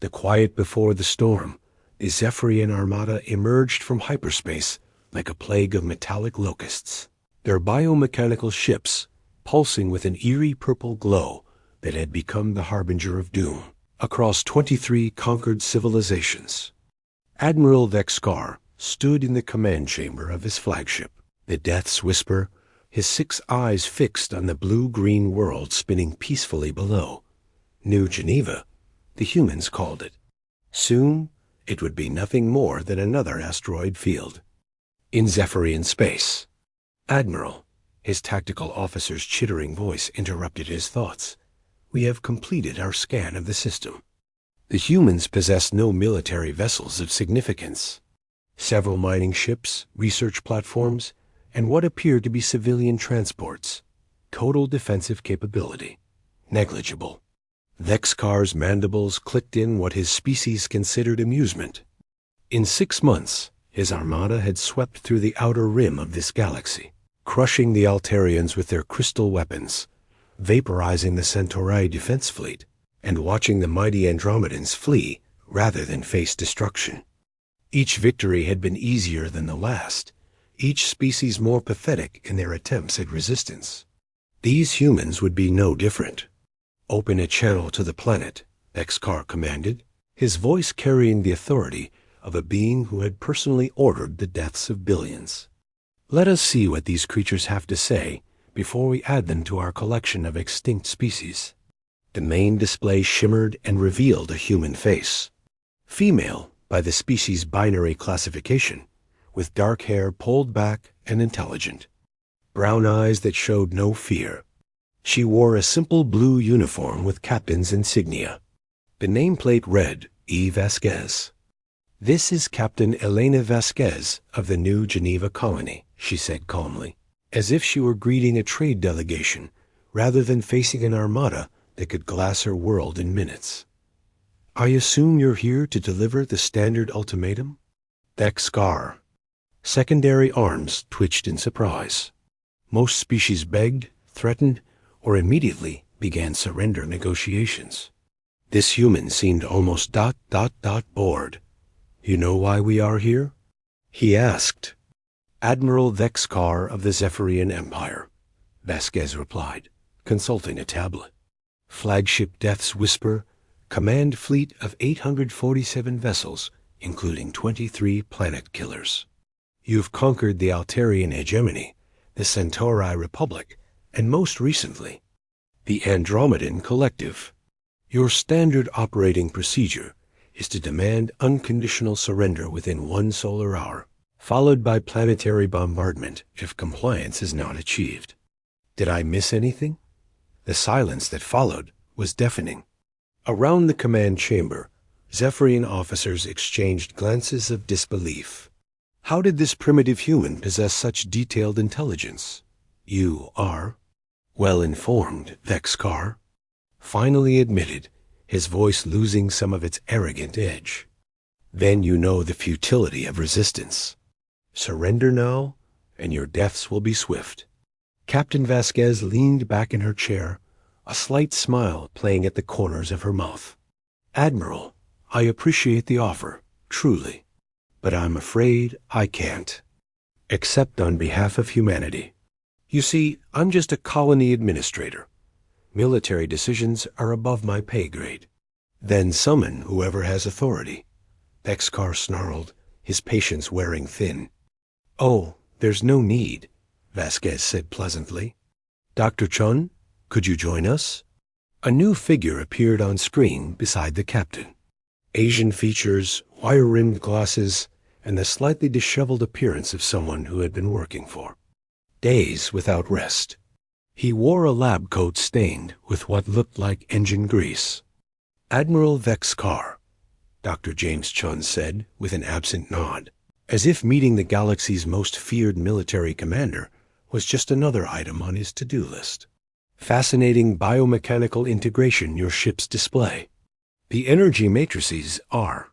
The quiet before the storm, the Zephyrian armada emerged from hyperspace like a plague of metallic locusts, their biomechanical ships pulsing with an eerie purple glow that had become the harbinger of doom across 23 conquered civilizations. Admiral Vexcar stood in the command chamber of his flagship, the Death's Whisper, his 6 eyes fixed on the blue-green world spinning peacefully below. New Geneva, the humans called it. Soon, it would be nothing more than another asteroid field. In Zephyrian space, Admiral, his tactical officer's chittering voice interrupted his thoughts. We have completed our scan of the system. The humans possess no military vessels of significance. Several mining ships, research platforms, and what appear to be civilian transports. Total defensive capability. Negligible. Vexcar's mandibles clicked in what his species considered amusement. In 6 months, his armada had swept through the outer rim of this galaxy, crushing the Altarians with their crystal weapons, vaporizing the Centauri defense fleet, and watching the mighty Andromedans flee rather than face destruction. Each victory had been easier than the last, each species more pathetic in their attempts at resistance. These humans would be no different. Open a channel to the planet, Vexcar commanded, his voice carrying the authority of a being who had personally ordered the deaths of billions. Let us see what these creatures have to say before we add them to our collection of extinct species. The main display shimmered and revealed a human face. Female by the species' binary classification, with dark hair pulled back and intelligent. Brown eyes that showed no fear. She wore a simple blue uniform with captain's insignia. The nameplate read, E. Vasquez. This is Captain Elena Vasquez of the New Geneva colony, she said calmly, as if she were greeting a trade delegation rather than facing an armada that could glass her world in minutes. I assume you're here to deliver the standard ultimatum? Vexcar. Secondary arms twitched in surprise. Most species begged, threatened, or immediately began surrender negotiations. This human seemed almost bored. You know why we are here? He asked. Admiral Vexcar of the Zephyrian Empire, Vasquez replied, consulting a tablet. Flagship Death's Whisper, command fleet of 847 vessels, including 23 planet killers. You've conquered the Altarian hegemony, the Centauri Republic, and most recently, the Andromedan Collective. Your standard operating procedure is to demand unconditional surrender within 1 solar hour, followed by planetary bombardment if compliance is not achieved. Did I miss anything? The silence that followed was deafening. Around the command chamber, Zephyrian officers exchanged glances of disbelief. How did this primitive human possess such detailed intelligence? You are well informed, Vexcar finally admitted, his voice losing some of its arrogant edge. Then you know the futility of resistance. Surrender now, and your deaths will be swift. Captain Vasquez leaned back in her chair, a slight smile playing at the corners of her mouth. Admiral, I appreciate the offer, truly, but I'm afraid I can't. Except on behalf of humanity. You see, I'm just a colony administrator. Military decisions are above my pay grade. Then summon whoever has authority. Vexcar snarled, his patience wearing thin. Oh, there's no need, Vasquez said pleasantly. Dr. Chun, could you join us? A new figure appeared on screen beside the captain. Asian features, wire-rimmed glasses, and the slightly disheveled appearance of someone who had been working for days without rest. He wore a lab coat stained with what looked like engine grease. Admiral Vexcar, Dr. James Chun said with an absent nod, as if meeting the galaxy's most feared military commander was just another item on his to-do list. Fascinating biomechanical integration your ships display. The energy matrices are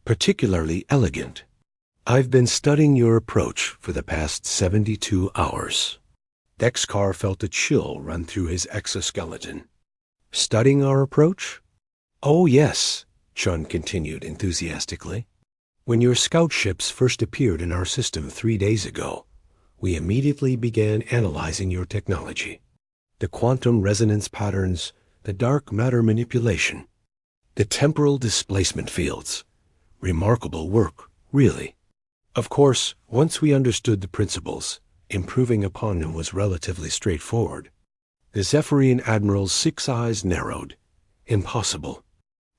particularly elegant. I've been studying your approach for the past 72 hours. Vexcar felt a chill run through his exoskeleton. Studying our approach? Oh, yes. Chun continued enthusiastically. When your scout ships first appeared in our system 3 days ago, we immediately began analyzing your technology. The quantum resonance patterns, the dark matter manipulation, the temporal displacement fields. Remarkable work, really. Of course, once we understood the principles, improving upon them was relatively straightforward. The Zephyrian Admiral's 6 eyes narrowed. Impossible.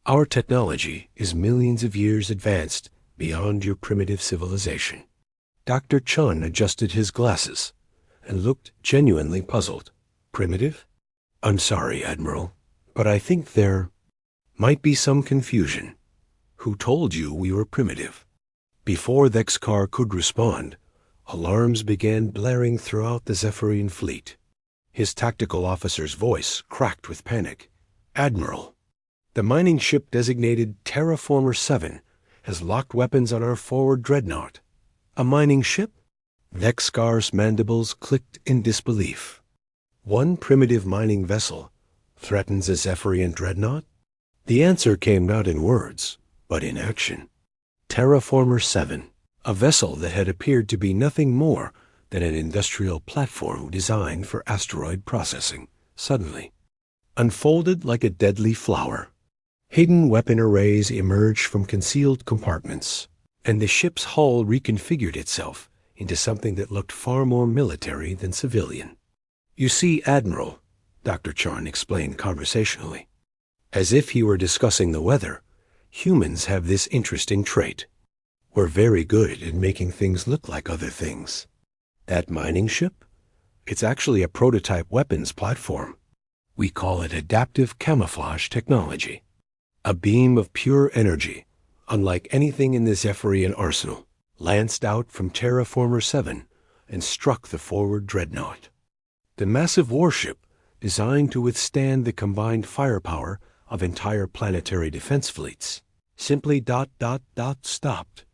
Our technology is millions of years advanced beyond your primitive civilization. Dr. Chun adjusted his glasses and looked genuinely puzzled. Primitive? I'm sorry, Admiral, but I think there might be some confusion. Who told you we were primitive? Before Thexkar could respond, alarms began blaring throughout the Zephyrian fleet. His tactical officer's voice cracked with panic. Admiral, the mining ship designated Terraformer 7 has locked weapons on our forward dreadnought. A mining ship? Thexkar's mandibles clicked in disbelief. One primitive mining vessel threatens a Zephyrian dreadnought? The answer came not in words, but in action. Terraformer 7, a vessel that had appeared to be nothing more than an industrial platform designed for asteroid processing, suddenly unfolded like a deadly flower. Hidden weapon arrays emerged from concealed compartments, and the ship's hull reconfigured itself into something that looked far more military than civilian. You see, Admiral, Dr. Chun explained conversationally, as if he were discussing the weather, humans have this interesting trait. We're very good at making things look like other things. That mining ship? It's actually a prototype weapons platform. We call it adaptive camouflage technology. A beam of pure energy, unlike anything in the Zephyrian arsenal, lanced out from Terraformer 7 and struck the forward dreadnought. The massive warship, designed to withstand the combined firepower of entire planetary defense fleets, simply ... stopped.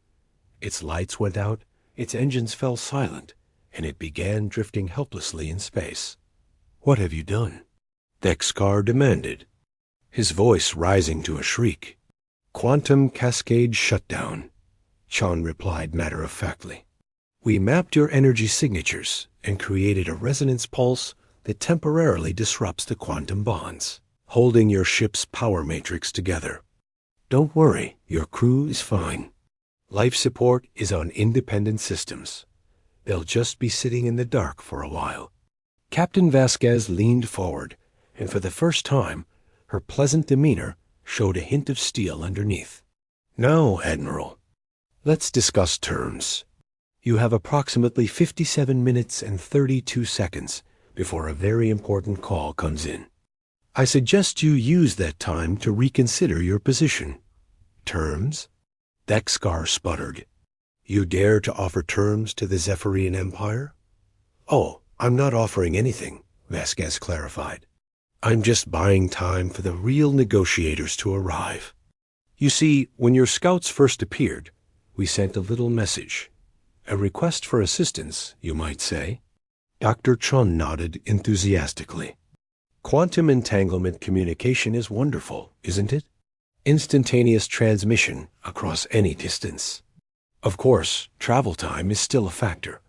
Its lights went out, its engines fell silent, and it began drifting helplessly in space. What have you done? Thexkar demanded, his voice rising to a shriek. Quantum cascade shutdown, Chun replied matter-of-factly. We mapped your energy signatures and created a resonance pulse that temporarily disrupts the quantum bonds, holding your ship's power matrix together. Don't worry, your crew is fine. Life support is on independent systems. They'll just be sitting in the dark for a while. Captain Vasquez leaned forward, and for the first time, her pleasant demeanor showed a hint of steel underneath. Now, Admiral, let's discuss terms. You have approximately 57 minutes and 32 seconds before a very important call comes in. I suggest you use that time to reconsider your position. Terms? Thexkar sputtered. You dare to offer terms to the Zephyrian Empire? Oh, I'm not offering anything, Vasquez clarified. I'm just buying time for the real negotiators to arrive. You see, when your scouts first appeared, we sent a little message. A request for assistance, you might say. Dr. Chun nodded enthusiastically. Quantum entanglement communication is wonderful, isn't it? Instantaneous transmission across any distance. Of course, travel time is still a factor,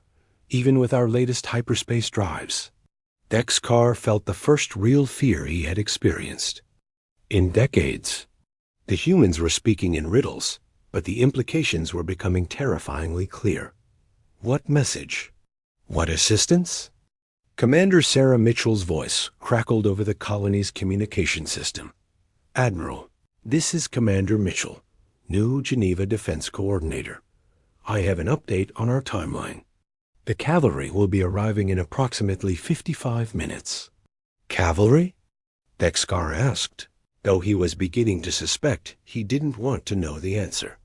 even with our latest hyperspace drives. Thexkar felt the first real fear he had experienced. In decades, the humans were speaking in riddles, but the implications were becoming terrifyingly clear. What message? What assistance? Commander Sarah Mitchell's voice crackled over the colony's communication system. Admiral, this is Commander Mitchell, new Geneva Defense Coordinator. I have an update on our timeline. The cavalry will be arriving in approximately 55 minutes. Cavalry? Thexkar asked, though he was beginning to suspect he didn't want to know the answer.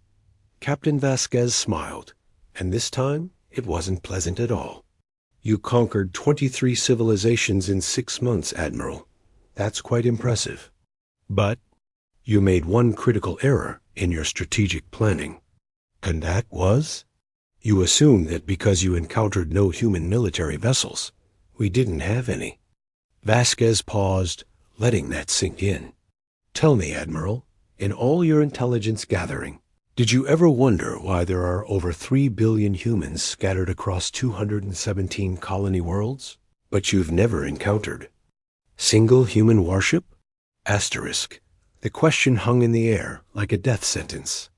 Captain Vasquez smiled, and this time it wasn't pleasant at all. You conquered 23 civilizations in 6 months, Admiral. That's quite impressive. But you made one critical error in your strategic planning. And that was? You assumed that because you encountered no human military vessels, we didn't have any. Vasquez paused, letting that sink in. Tell me, Admiral, In all your intelligence gathering, did you ever wonder why there are over 3 billion humans scattered across 217 colony worlds, but you've never encountered single human warship? Asterisk. The question hung in the air like a death sentence.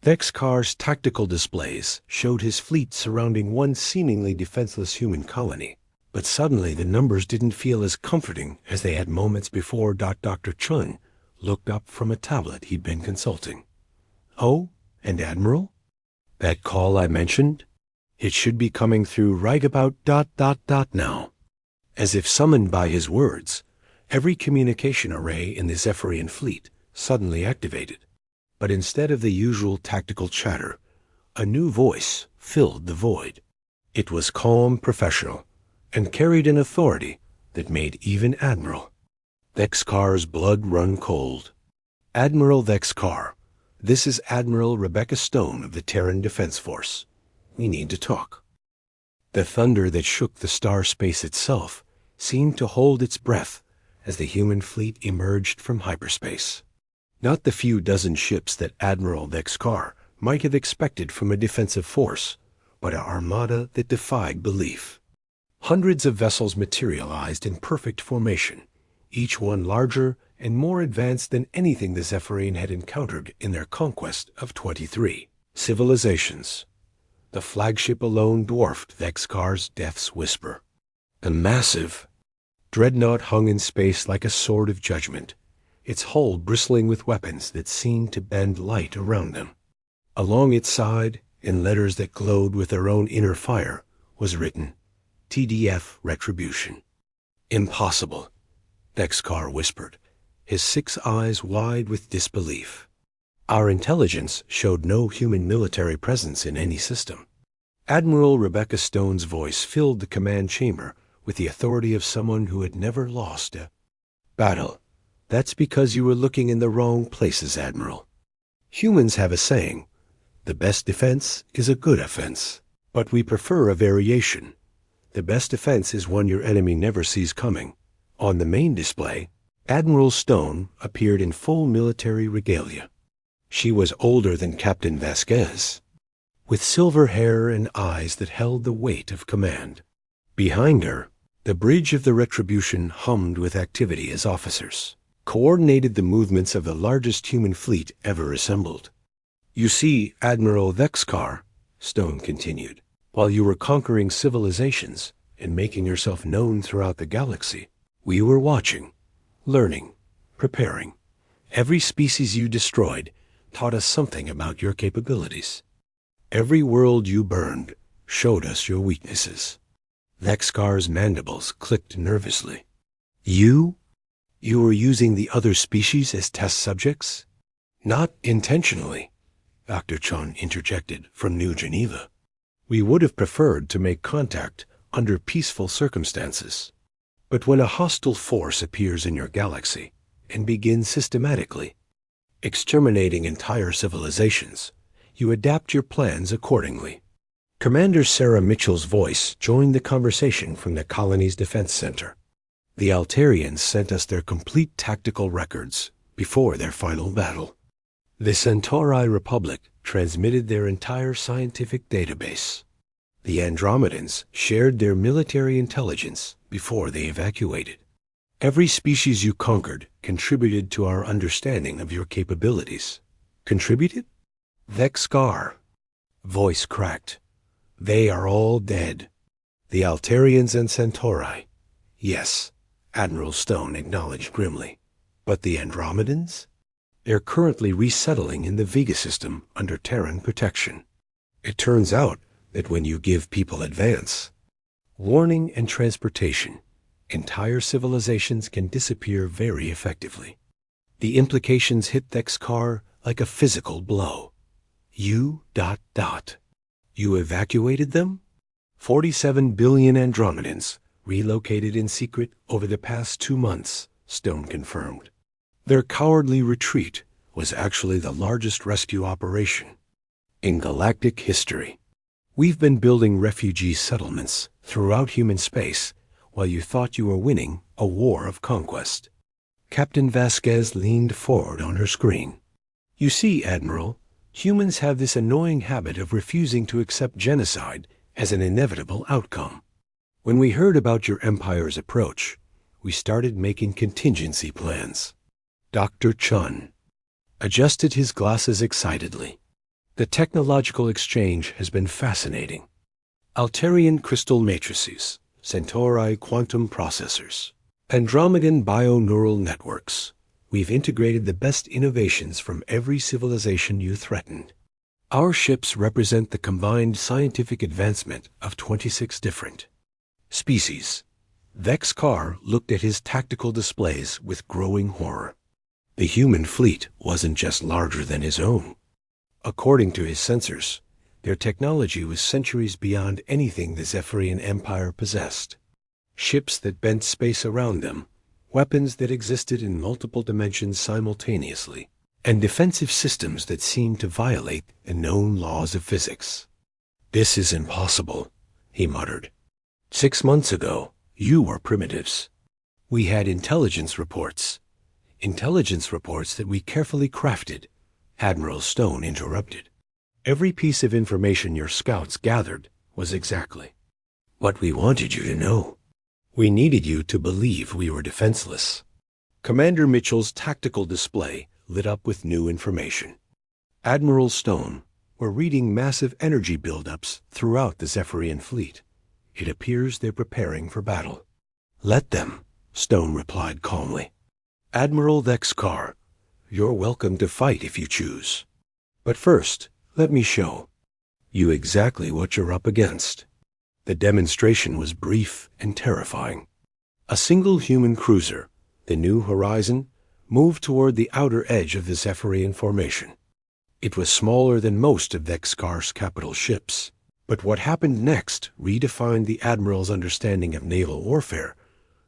Vexcar's tactical displays showed his fleet surrounding one seemingly defenseless human colony, but suddenly the numbers didn't feel as comforting as they had moments before. Dr. Chun looked up from a tablet he'd been consulting. Oh, and Admiral? That call I mentioned? It should be coming through right about ... now. As if summoned by his words, every communication array in the Zephyrian fleet suddenly activated. But instead of the usual tactical chatter, a new voice filled the void. It was calm, professional, and carried an authority that made even Admiral Vexcar's blood run cold. Admiral Vexcar, this is Admiral Rebecca Stone of the Terran Defense Force. We need to talk. The thunder that shook the star space itself seemed to hold its breath as the human fleet emerged from hyperspace. Not the few dozen ships that Admiral Vexcar might have expected from a defensive force, but an armada that defied belief. Hundreds of vessels materialized in perfect formation, each one larger and more advanced than anything the Zephyrian had encountered in their conquest of 23 civilizations. The flagship alone dwarfed Vexcar's Death's Whisper. A massive Dreadnought hung in space like a sword of judgment, its hull bristling with weapons that seemed to bend light around them. Along its side, in letters that glowed with their own inner fire, was written, TDF Retribution. Impossible, Vexcar whispered, his 6 eyes wide with disbelief. Our intelligence showed no human military presence in any system. Admiral Rebecca Stone's voice filled the command chamber with the authority of someone who had never lost a battle. That's because you were looking in the wrong places, Admiral. Humans have a saying, the best defense is a good offense. But we prefer a variation. The best defense is one your enemy never sees coming. On the main display, Admiral Stone appeared in full military regalia. She was older than Captain Vasquez, with silver hair and eyes that held the weight of command. Behind her, the bridge of the Retribution hummed with activity as officers coordinated the movements of the largest human fleet ever assembled. You see, Admiral Vexcar, Stone continued, while you were conquering civilizations and making yourself known throughout the galaxy, we were watching, learning, preparing. Every species you destroyed taught us something about your capabilities. Every world you burned showed us your weaknesses. Vexcar's mandibles clicked nervously. You were using the other species as test subjects? Not intentionally, Dr. Chun interjected from New Geneva. We would have preferred to make contact under peaceful circumstances. But when a hostile force appears in your galaxy and begins systematically exterminating entire civilizations, you adapt your plans accordingly. Commander Sarah Mitchell's voice joined the conversation from the colony's defense center. The Altarians sent us their complete tactical records before their final battle. The Centauri Republic transmitted their entire scientific database. The Andromedans shared their military intelligence before they evacuated. Every species you conquered contributed to our understanding of your capabilities. Contributed? Vexcar. Voice cracked. They are all dead. The Altarians and Centauri. Yes, Admiral Stone acknowledged grimly. But the Andromedans? They're currently resettling in the Vega system under Terran protection. It turns out that when you give people advance, warning and transportation, entire civilizations can disappear very effectively. The implications hit Vexcar like a physical blow. You ... You evacuated them? 47 billion Andromedans relocated in secret over the past 2 months, Stone confirmed. Their cowardly retreat was actually the largest rescue operation in galactic history. We've been building refugee settlements throughout human space while you thought you were winning a war of conquest. Captain Vasquez leaned forward on her screen. You see, Admiral, humans have this annoying habit of refusing to accept genocide as an inevitable outcome. When we heard about your Empire's approach, we started making contingency plans. Dr. Chun adjusted his glasses excitedly. The technological exchange has been fascinating. Alterian crystal matrices, Centauri quantum processors, Andromedan bio-neural networks. We've integrated the best innovations from every civilization you threatened. Our ships represent the combined scientific advancement of 26 different species. Vex Carr looked at his tactical displays with growing horror. The human fleet wasn't just larger than his own. According to his sensors, their technology was centuries beyond anything the Zephyrian Empire possessed. Ships that bent space around them, weapons that existed in multiple dimensions simultaneously, and defensive systems that seemed to violate the known laws of physics. "This is impossible," he muttered. "6 months ago, you were primitives. We had intelligence reports that we carefully crafted," Admiral Stone interrupted. "Every piece of information your scouts gathered was exactly what we wanted you to know. We needed you to believe we were defenseless." Commander Mitchell's tactical display lit up with new information. Admiral Stone were reading massive energy buildups throughout the Zephyrian fleet. It appears they're preparing for battle. "Let them," Stone replied calmly. "Admiral Vex Carr, you're welcome to fight if you choose. But first, let me show you exactly what you're up against." The demonstration was brief and terrifying. A single human cruiser, the New Horizon, moved toward the outer edge of the Zephyrian formation. It was smaller than most of Vex Carr's capital ships, but what happened next redefined the Admiral's understanding of naval warfare,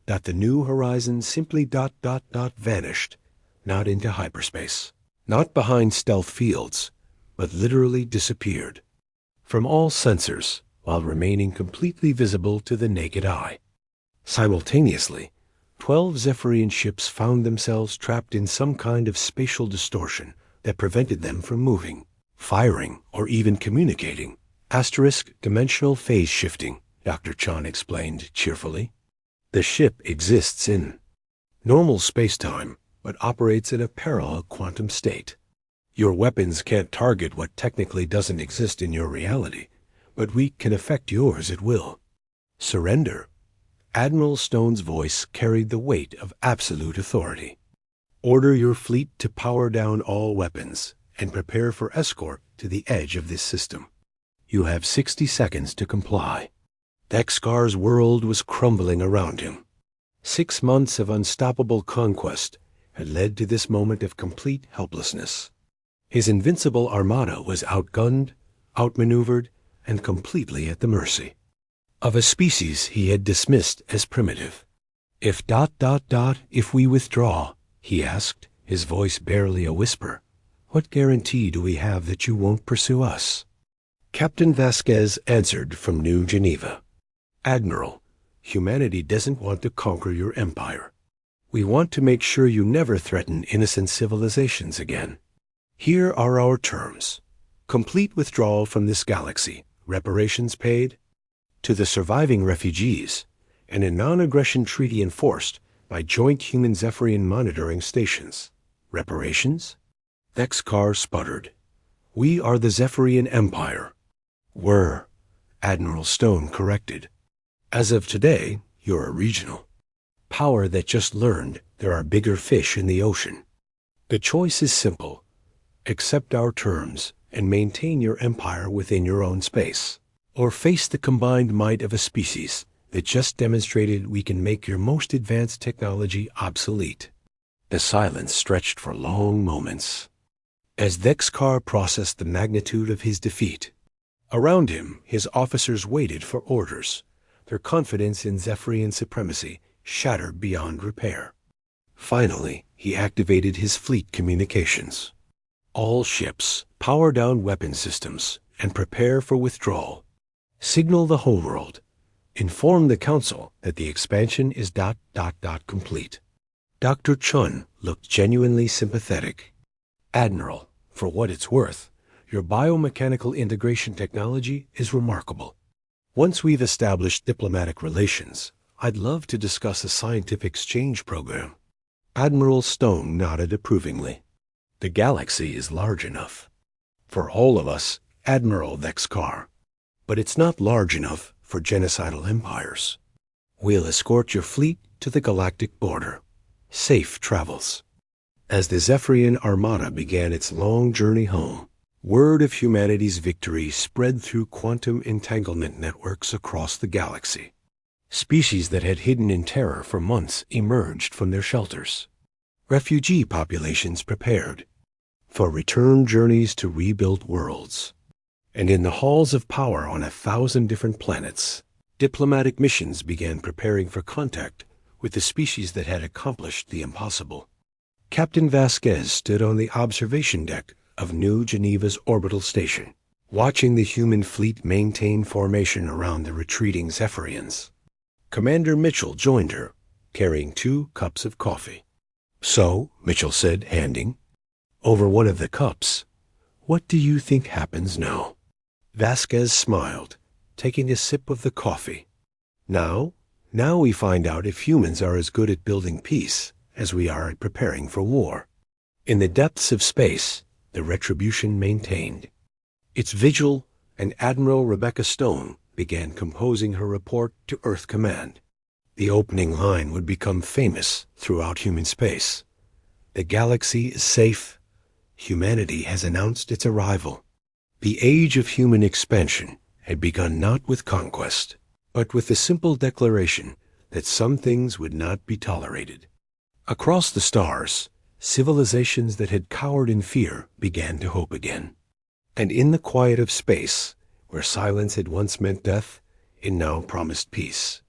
that the New Horizon simply vanished, not into hyperspace, not behind stealth fields, but literally disappeared from all sensors while remaining completely visible to the naked eye. Simultaneously, 12 Zephyrian ships found themselves trapped in some kind of spatial distortion that prevented them from moving, firing, or even communicating. Dimensional phase shifting, Dr. Chun explained cheerfully. The ship exists in normal spacetime, but operates in a parallel quantum state. Your weapons can't target what technically doesn't exist in your reality, but we can affect yours at will. Surrender. Admiral Stone's voice carried the weight of absolute authority. Order your fleet to power down all weapons and prepare for escort to the edge of this system. You have 60 seconds to comply. Vex Carr's world was crumbling around him. 6 months of unstoppable conquest had led to this moment of complete helplessness. His invincible armada was outgunned, outmaneuvered, and completely at the mercy of a species he had dismissed as primitive. If we withdraw, he asked, his voice barely a whisper, what guarantee do we have that you won't pursue us? Captain Vasquez answered from New Geneva. Admiral, humanity doesn't want to conquer your empire. We want to make sure you never threaten innocent civilizations again. Here are our terms. Complete withdrawal from this galaxy, reparations paid to the surviving refugees, and a non-aggression treaty enforced by joint human Zephyrian monitoring stations. Reparations? Vex Carr sputtered. We are the Zephyrian Empire. Were, Admiral Stone corrected. As of today, you're a regional power that just learned there are bigger fish in the ocean. The choice is simple. Accept our terms and maintain your empire within your own space, or face the combined might of a species that just demonstrated we can make your most advanced technology obsolete. The silence stretched for long moments as Vex Carr processed the magnitude of his defeat. Around him, his officers waited for orders, their confidence in Zephyrian supremacy shattered beyond repair. Finally, he activated his fleet communications. All ships, power down weapon systems, and prepare for withdrawal. Signal the homeworld. Inform the Council that the expansion is complete. Dr. Chun looked genuinely sympathetic. Admiral, For what it's worth, your biomechanical integration technology is remarkable. Once we've established diplomatic relations, I'd love to discuss a scientific exchange program. Admiral Stone nodded approvingly. The galaxy is large enough for all of us, Admiral Vexcar. But it's not large enough for genocidal empires. We'll escort your fleet to the galactic border. Safe travels. As the Zephyrian Armada began its long journey home, word of humanity's victory spread through quantum entanglement networks across the galaxy. Species that had hidden in terror for months emerged from their shelters. Refugee populations prepared for return journeys to rebuilt worlds. And in the halls of power on 1,000 different planets, diplomatic missions began preparing for contact with the species that had accomplished the impossible. Captain Vasquez stood on the observation deck of New Geneva's orbital station, watching the human fleet maintain formation around the retreating Zephyrians. Commander Mitchell joined her, carrying 2 cups of coffee. "So," Mitchell said, handing over one of the cups, "what do you think happens now?" Vasquez smiled, taking a sip of the coffee. Now we find out if humans are as good at building peace as we are at preparing for war." In the depths of space, the Retribution maintained its vigil, and Admiral Rebecca Stone began composing her report to Earth Command. The opening line would become famous throughout human space. "The galaxy is safe. Humanity has announced its arrival." The age of human expansion had begun not with conquest, but with the simple declaration that some things would not be tolerated. Across the stars, civilizations that had cowered in fear began to hope again. And in the quiet of space, where silence had once meant death, it now promised peace.